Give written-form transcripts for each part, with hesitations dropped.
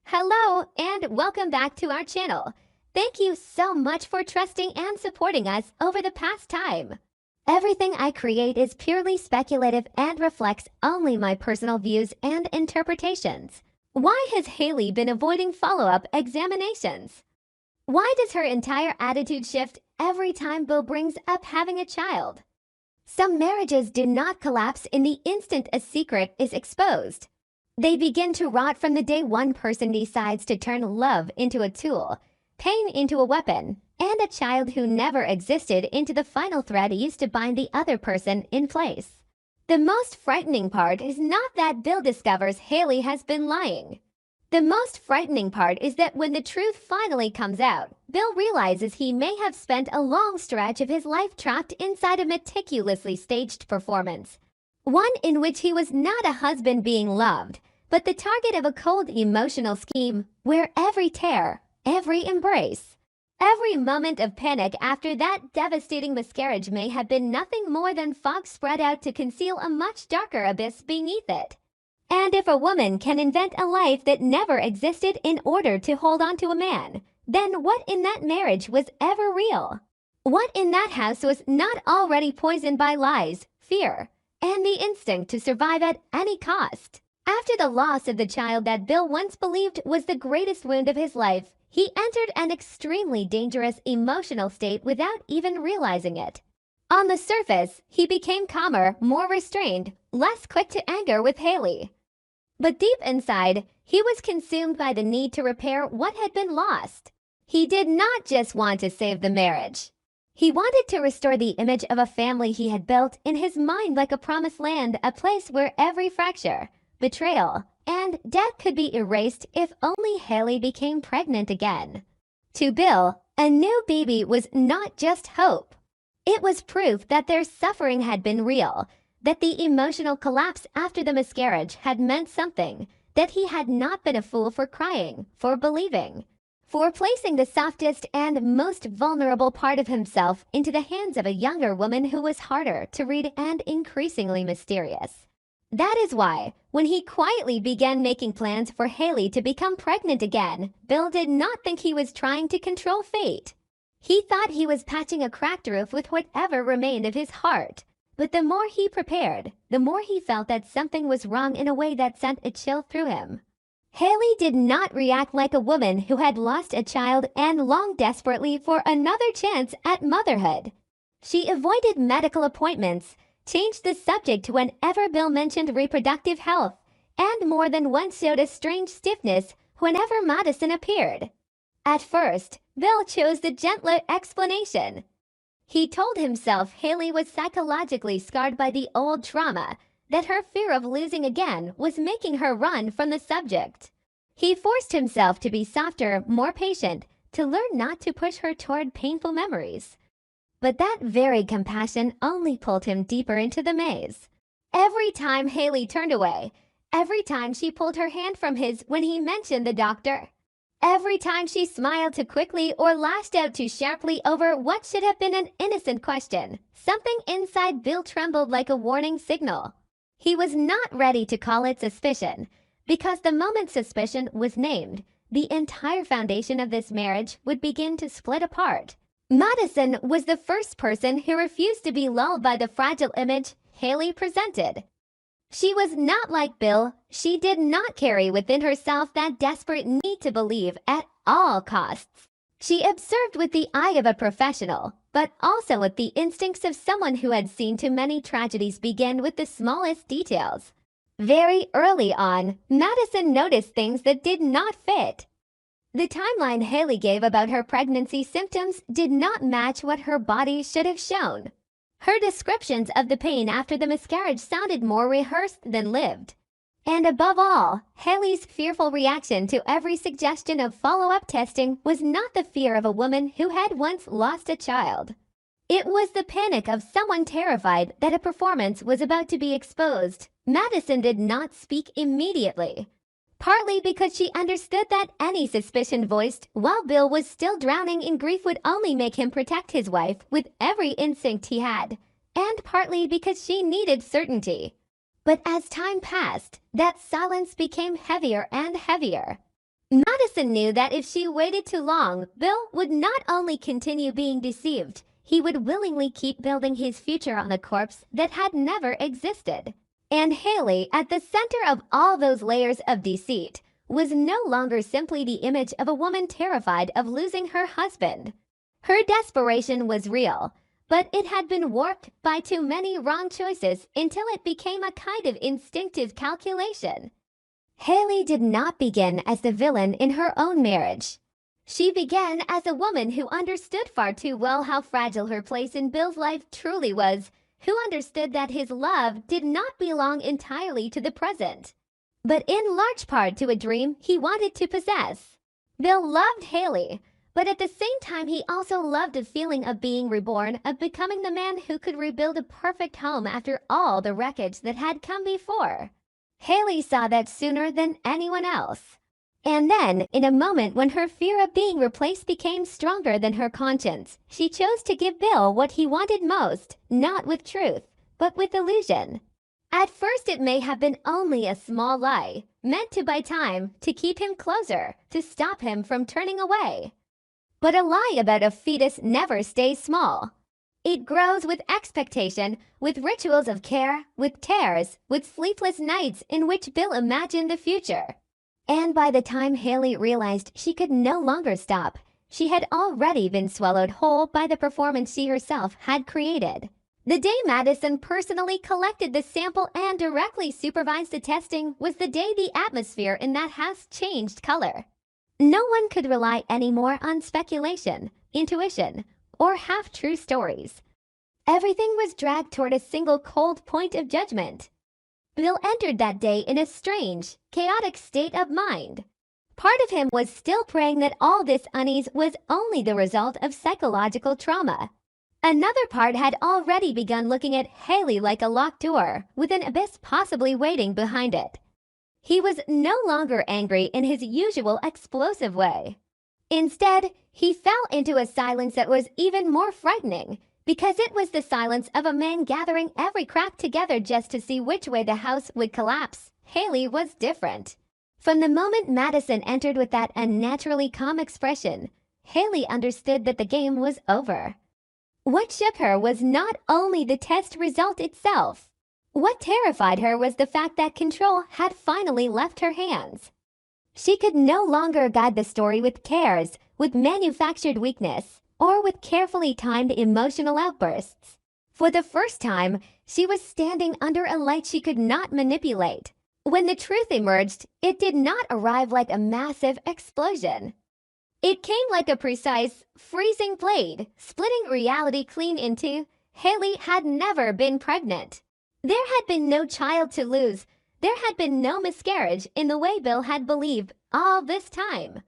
Hello and welcome back to our channel. Thank you so much for trusting and supporting us over the past time. Everything I create is purely speculative and reflects only my personal views and interpretations. Why has Hayley been avoiding follow-up examinations? Why does her entire attitude shift every time Bill brings up having a child? Some marriages do not collapse in the instant a secret is exposed. They begin to rot from the day one person decides to turn love into a tool, pain into a weapon, and a child who never existed into the final thread used to bind the other person in place. The most frightening part is not that Bill discovers Hayley has been lying. The most frightening part is that when the truth finally comes out, Bill realizes he may have spent a long stretch of his life trapped inside a meticulously staged performance. One in which he was not a husband being loved, but the target of a cold emotional scheme where every tear, every embrace, every moment of panic after that devastating miscarriage may have been nothing more than fog spread out to conceal a much darker abyss beneath it. And if a woman can invent a life that never existed in order to hold on to a man, then what in that marriage was ever real? What in that house was not already poisoned by lies, fear, and the instinct to survive at any cost? After the loss of the child that Bill once believed was the greatest wound of his life, he entered an extremely dangerous emotional state without even realizing it. On the surface, he became calmer, more restrained, less quick to anger with Hayley. But deep inside, he was consumed by the need to repair what had been lost. He did not just want to save the marriage. He wanted to restore the image of a family he had built in his mind like a promised land, a place where every fracture, betrayal, and death could be erased if only Hayley became pregnant again. To Bill, a new baby was not just hope. It was proof that their suffering had been real, that the emotional collapse after the miscarriage had meant something, that he had not been a fool for crying, for believing, for placing the softest and most vulnerable part of himself into the hands of a younger woman who was harder to read and increasingly mysterious. That is why, when he quietly began making plans for Hayley to become pregnant again, Bill did not think he was trying to control fate. He thought he was patching a cracked roof with whatever remained of his heart. But the more he prepared, the more he felt that something was wrong in a way that sent a chill through him. Hayley did not react like a woman who had lost a child and longed desperately for another chance at motherhood. She avoided medical appointments, changed the subject whenever Bill mentioned reproductive health, and more than once showed a strange stiffness whenever Madison appeared. At first, Bill chose the gentler explanation. He told himself Hayley was psychologically scarred by the old trauma, that her fear of losing again was making her run from the subject. He forced himself to be softer, more patient, to learn not to push her toward painful memories. But that very compassion only pulled him deeper into the maze. Every time Hayley turned away, every time she pulled her hand from his when he mentioned the doctor, every time she smiled too quickly or lashed out too sharply over what should have been an innocent question, something inside Bill trembled like a warning signal. He was not ready to call it suspicion, because the moment suspicion was named, the entire foundation of this marriage would begin to split apart. Madison was the first person who refused to be lulled by the fragile image Hayley presented. She was not like Bill. She did not carry within herself that desperate need to believe at all costs. She observed with the eye of a professional, but also with the instincts of someone who had seen too many tragedies begin with the smallest details. Very early on, Madison noticed things that did not fit. The timeline Hayley gave about her pregnancy symptoms did not match what her body should have shown. Her descriptions of the pain after the miscarriage sounded more rehearsed than lived. And above all, Hayley's fearful reaction to every suggestion of follow-up testing was not the fear of a woman who had once lost a child. It was the panic of someone terrified that a performance was about to be exposed. Madison did not speak immediately, partly because she understood that any suspicion voiced while Bill was still drowning in grief would only make him protect his wife with every instinct he had, and partly because she needed certainty. But as time passed, that silence became heavier and heavier. Madison knew that if she waited too long, Bill would not only continue being deceived, he would willingly keep building his future on a corpse that had never existed. And Hayley, at the center of all those layers of deceit, was no longer simply the image of a woman terrified of losing her husband. Her desperation was real, but it had been warped by too many wrong choices until it became a kind of instinctive calculation. Hayley did not begin as the villain in her own marriage. She began as a woman who understood far too well how fragile her place in Bill's life truly was, who understood that his love did not belong entirely to the present, but in large part to a dream he wanted to possess. Bill loved Hayley, but at the same time he also loved the feeling of being reborn, of becoming the man who could rebuild a perfect home after all the wreckage that had come before. Hayley saw that sooner than anyone else. And then, in a moment when her fear of being replaced became stronger than her conscience, she chose to give Bill what he wanted most, not with truth, but with illusion. At first it may have been only a small lie, meant to buy time, to keep him closer, to stop him from turning away. But a lie about a fetus never stays small. It grows with expectation, with rituals of care, with tears, with sleepless nights in which Bill imagined the future. And by the time Hayley realized she could no longer stop, she had already been swallowed whole by the performance she herself had created. The day Madison personally collected the sample and directly supervised the testing was the day the atmosphere in that house changed color. No one could rely anymore on speculation, intuition, or half-true stories. Everything was dragged toward a single cold point of judgment. Bill entered that day in a strange, chaotic state of mind. Part of him was still praying that all this unease was only the result of psychological trauma. Another part had already begun looking at Hayley like a locked door, with an abyss possibly waiting behind it. He was no longer angry in his usual explosive way. Instead, he fell into a silence that was even more frightening, because it was the silence of a man gathering every crack together just to see which way the house would collapse. Hayley was different. From the moment Madison entered with that unnaturally calm expression, Hayley understood that the game was over. What shook her was not only the test result itself. What terrified her was the fact that control had finally left her hands. She could no longer guide the story with cares, with manufactured weakness, or with carefully timed emotional outbursts. For the first time, she was standing under a light she could not manipulate. When the truth emerged, it did not arrive like a massive explosion. It came like a precise, freezing blade, splitting reality clean in two. Hayley had never been pregnant. There had been no child to lose. There had been no miscarriage in the way Bill had believed all this time.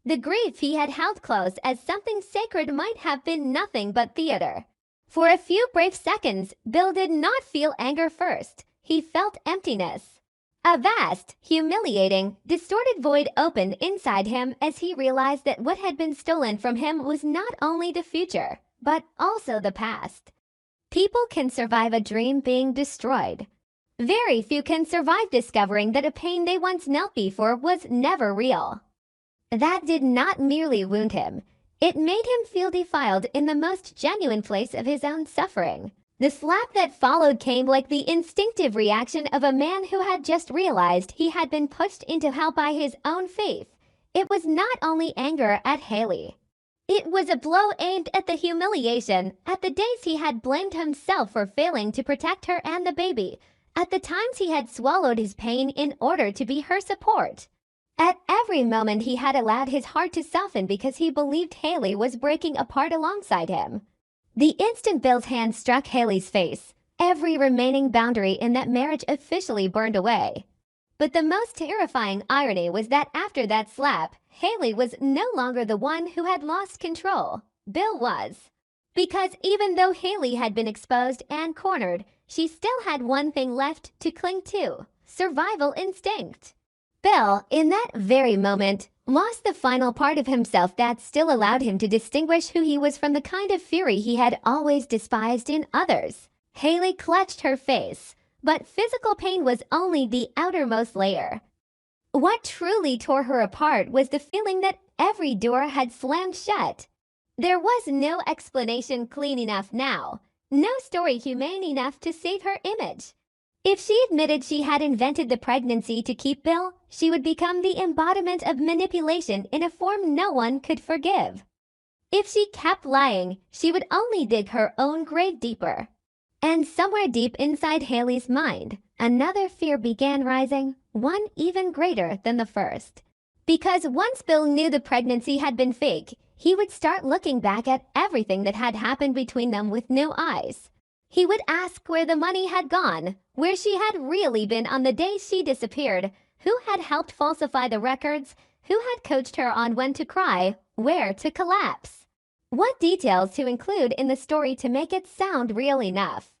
The grief he had held close as something sacred might have been nothing but theater. For a few brief seconds, Bill did not feel anger first. He felt emptiness. A vast, humiliating, distorted void opened inside him as he realized that what had been stolen from him was not only the future, but also the past. People can survive a dream being destroyed. Very few can survive discovering that a pain they once knelt before was never real. That did not merely wound him. It made him feel defiled in the most genuine place of his own suffering. The slap that followed came like the instinctive reaction of a man who had just realized he had been pushed into hell by his own faith. It was not only anger at Hayley. It was a blow aimed at the humiliation, at the days he had blamed himself for failing to protect her and the baby, at the times he had swallowed his pain in order to be her support. At every moment he had allowed his heart to soften because he believed Hayley was breaking apart alongside him. The instant Bill's hand struck Hayley's face, every remaining boundary in that marriage officially burned away. But the most terrifying irony was that after that slap, Hayley was no longer the one who had lost control. Bill was. Because even though Hayley had been exposed and cornered, she still had one thing left to cling to: survival instinct. Bill, in that very moment, lost the final part of himself that still allowed him to distinguish who he was from the kind of fury he had always despised in others. Hayley clutched her face, but physical pain was only the outermost layer. What truly tore her apart was the feeling that every door had slammed shut. There was no explanation clean enough now, no story humane enough to save her image. If she admitted she had invented the pregnancy to keep Bill, she would become the embodiment of manipulation in a form no one could forgive. If she kept lying, she would only dig her own grave deeper. And somewhere deep inside Hayley's mind, another fear began rising, one even greater than the first. Because once Bill knew the pregnancy had been fake, he would start looking back at everything that had happened between them with new eyes. He would ask where the money had gone, where she had really been on the day she disappeared, who had helped falsify the records, who had coached her on when to cry, where to collapse. What details to include in the story to make it sound real enough.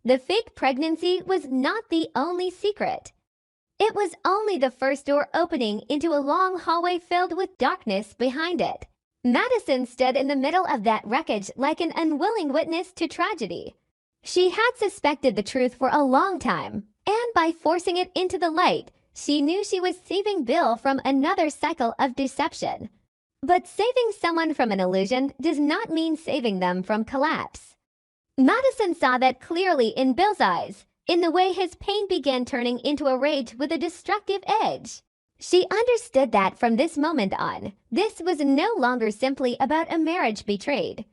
The fake pregnancy was not the only secret. It was only the first door opening into a long hallway filled with darkness behind it. Madison stood in the middle of that wreckage like an unwilling witness to tragedy. She had suspected the truth for a long time, and by forcing it into the light, she knew she was saving Bill from another cycle of deception. But saving someone from an illusion does not mean saving them from collapse. Madison saw that clearly in Bill's eyes, in the way his pain began turning into a rage with a destructive edge. She understood that from this moment on, this was no longer simply about a marriage betrayed.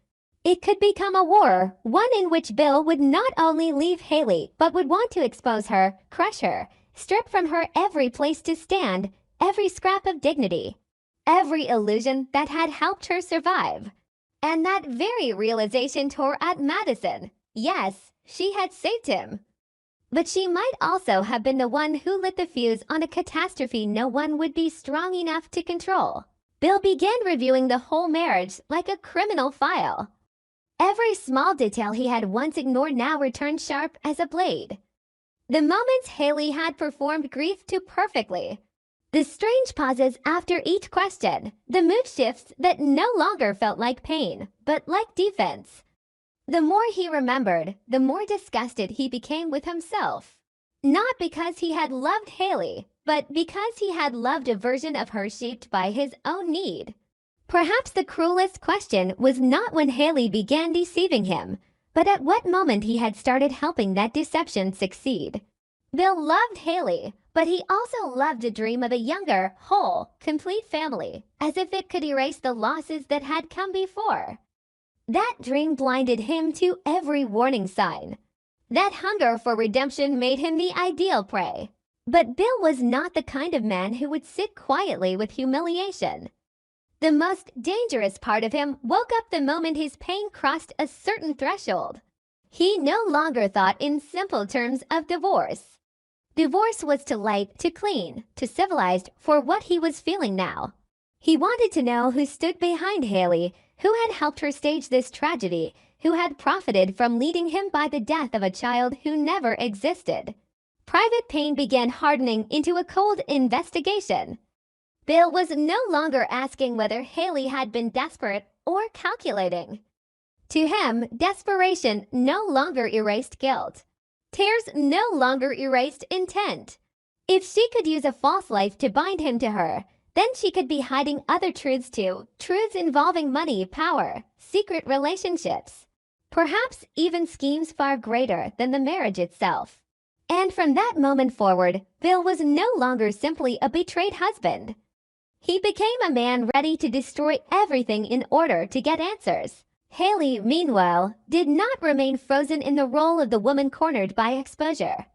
It could become a war, one in which Bill would not only leave Hayley, but would want to expose her, crush her, strip from her every place to stand, every scrap of dignity, every illusion that had helped her survive. And that very realization tore at Madison. Yes, she had saved him. But she might also have been the one who lit the fuse on a catastrophe no one would be strong enough to control. Bill began reviewing the whole marriage like a criminal file. Every small detail he had once ignored now returned sharp as a blade. The moments Hayley had performed grief to perfectly. The strange pauses after each question, the mood shifts that no longer felt like pain, but like defense. The more he remembered, the more disgusted he became with himself. Not because he had loved Hayley, but because he had loved a version of her shaped by his own need. Perhaps the cruelest question was not when Hayley began deceiving him, but at what moment he had started helping that deception succeed. Bill loved Hayley, but he also loved to dream of a younger, whole, complete family, as if it could erase the losses that had come before. That dream blinded him to every warning sign. That hunger for redemption made him the ideal prey. But Bill was not the kind of man who would sit quietly with humiliation. The most dangerous part of him woke up the moment his pain crossed a certain threshold. He no longer thought in simple terms of divorce. Divorce was too light, too clean, too civilized for what he was feeling now. He wanted to know who stood behind Hayley, who had helped her stage this tragedy, who had profited from leading him by the death of a child who never existed. Private pain began hardening into a cold investigation. Bill was no longer asking whether Hayley had been desperate or calculating. To him, desperation no longer erased guilt. Tears no longer erased intent. If she could use a false life to bind him to her, then she could be hiding other truths too, truths involving money, power, secret relationships. Perhaps even schemes far greater than the marriage itself. And from that moment forward, Bill was no longer simply a betrayed husband. He became a man ready to destroy everything in order to get answers. Hayley, meanwhile, did not remain frozen in the role of the woman cornered by exposure.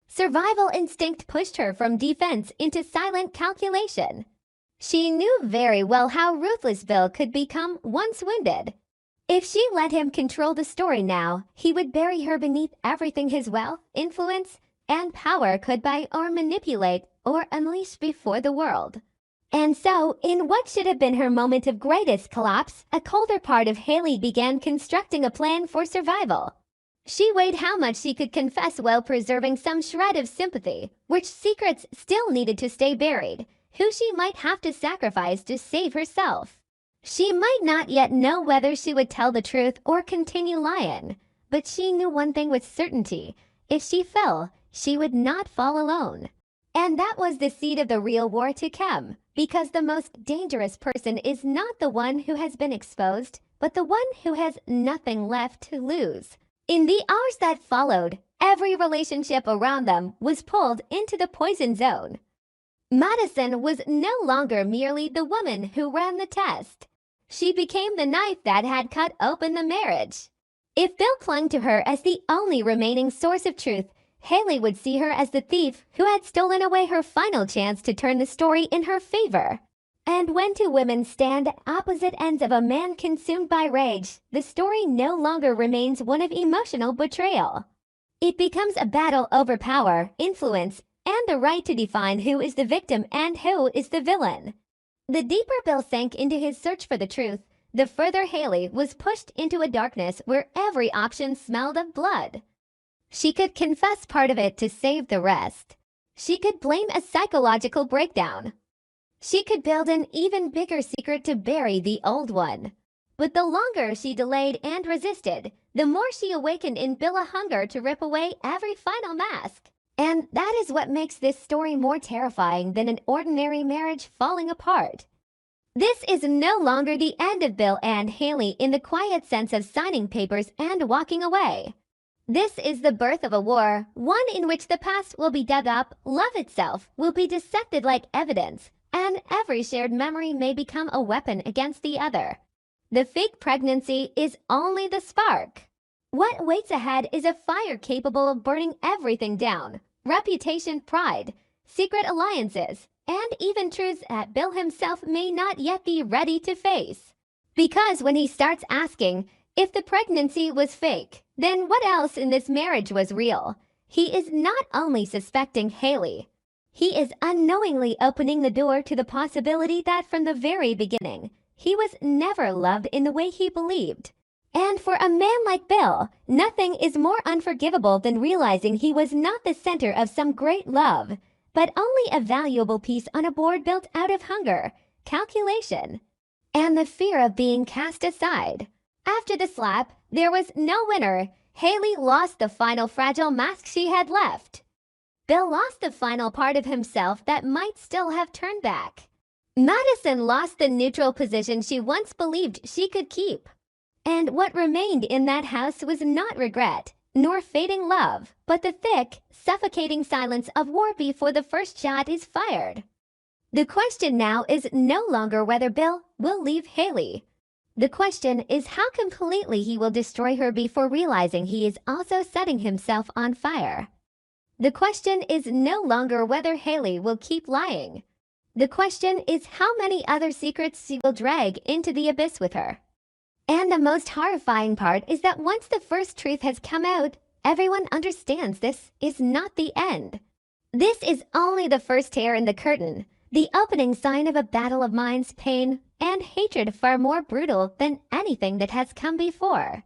Survival instinct pushed her from defense into silent calculation. She knew very well how ruthless Bill could become once wounded. If she let him control the story now, he would bury her beneath everything his wealth, influence, and power could buy or manipulate or unleash before the world. And so, in what should have been her moment of greatest collapse, a colder part of Hayley began constructing a plan for survival. She weighed how much she could confess while preserving some shred of sympathy, which secrets still needed to stay buried, who she might have to sacrifice to save herself. She might not yet know whether she would tell the truth or continue lying, but she knew one thing with certainty: if she fell, she would not fall alone. And that was the seed of the real war to come, because the most dangerous person is not the one who has been exposed, but the one who has nothing left to lose. In the hours that followed, every relationship around them was pulled into the poison zone. Madison was no longer merely the woman who ran the test. She became the knife that had cut open the marriage. If Bill clung to her as the only remaining source of truth, Hayley would see her as the thief who had stolen away her final chance to turn the story in her favor. And when two women stand at opposite ends of a man consumed by rage, the story no longer remains one of emotional betrayal. It becomes a battle over power, influence, and the right to define who is the victim and who is the villain. The deeper Bill sank into his search for the truth, the further Hayley was pushed into a darkness where every option smelled of blood. She could confess part of it to save the rest. She could blame a psychological breakdown. She could build an even bigger secret to bury the old one. But the longer she delayed and resisted, the more she awakened in Bill a hunger to rip away every final mask. And that is what makes this story more terrifying than an ordinary marriage falling apart. This is no longer the end of Bill and Hayley in the quiet sense of signing papers and walking away. This is the birth of a war, one in which the past will be dug up, love itself will be dissected like evidence, and every shared memory may become a weapon against the other. The fake pregnancy is only the spark. What waits ahead is a fire capable of burning everything down: reputation, pride, secret alliances, and even truths that Bill himself may not yet be ready to face. Because when he starts asking, if the pregnancy was fake, then what else in this marriage was real? He is not only suspecting Hayley, he is unknowingly opening the door to the possibility that from the very beginning, he was never loved in the way he believed. And for a man like Bill, nothing is more unforgivable than realizing he was not the center of some great love, but only a valuable piece on a board built out of hunger, calculation, and the fear of being cast aside. After the slap, there was no winner. Hayley lost the final fragile mask she had left. Bill lost the final part of himself that might still have turned back. Madison lost the neutral position she once believed she could keep. And what remained in that house was not regret, nor fading love, but the thick, suffocating silence of war before the first shot is fired. The question now is no longer whether Bill will leave Hayley. The question is how completely he will destroy her before realizing he is also setting himself on fire. The question is no longer whether Hayley will keep lying. The question is how many other secrets she will drag into the abyss with her. And the most horrifying part is that once the first truth has come out, everyone understands this is not the end. This is only the first tear in the curtain, the opening sign of a battle of minds, pain, and hatred far more brutal than anything that has come before.